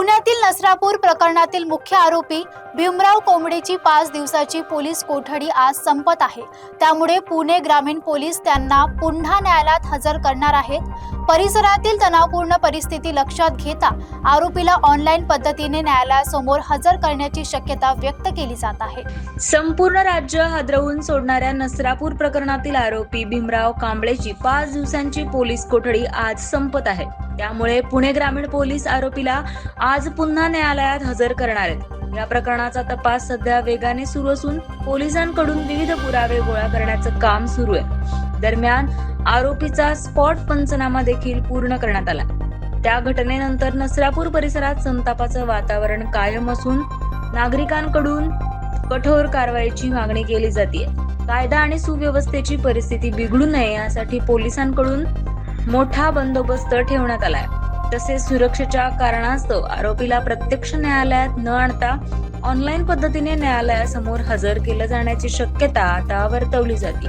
पुण्यातील नसरापूर प्रकरणातील मुख्य आरोपी भीमराव कोंबडेची 5 दिवसाची पोलीस कोठडी आज संपत आहे। त्यामुळे पुणे ग्रामीण पोलीस त्यांना पुन्हा न्यायालयात हजर करणार आहेत। परिसरातील तणावपूर्ण परिस्थिती लक्षात घेता आरोपीला ऑनलाईन पद्धतीने न्यायालयासमोर हजर करण्याची शक्यता व्यक्त केली जात आहे। संपूर्ण राज्य हादरवून सोडणाऱ्या नसरापूर प्रकरणातील आरोपी भीमराव कोंबडेची 5 दिवसांची पोलीस कोठडी आज संपत आहे। त्यामुळे पुणे ग्रामीण पोलीस आरोपीला आज पुन्हा न्यायालयात हजर करणार आहेत। या प्रकरणाचा तपास सध्या वेगाने सुरू असून पोलिसांकडून विविध पुरावे गोळा करण्याचं काम सुरू आहे। दरम्यान आरोपीचा स्पॉट पंचनामा देखील पूर्ण करण्यात आला। त्या घटनेनंतर नसरापूर परिसरात संतापाचं वातावरण कायम असून नागरिकांकडून कठोर कारवाईची मागणी केली जाते। कायदा आणि सुव्यवस्थेची परिस्थिती बिघडू नये यासाठी पोलिसांकडून मोठा बंदोबस्त ठेवण्यात आलाय। तसेच सुरक्षेच्या कारणास्तव आरोपीला प्रत्यक्ष न्यायालयात न आणता ऑनलाईन पद्धतीने न्यायालयासमोर हजर केलं जाण्याची शक्यता आता वर्तवली जाते।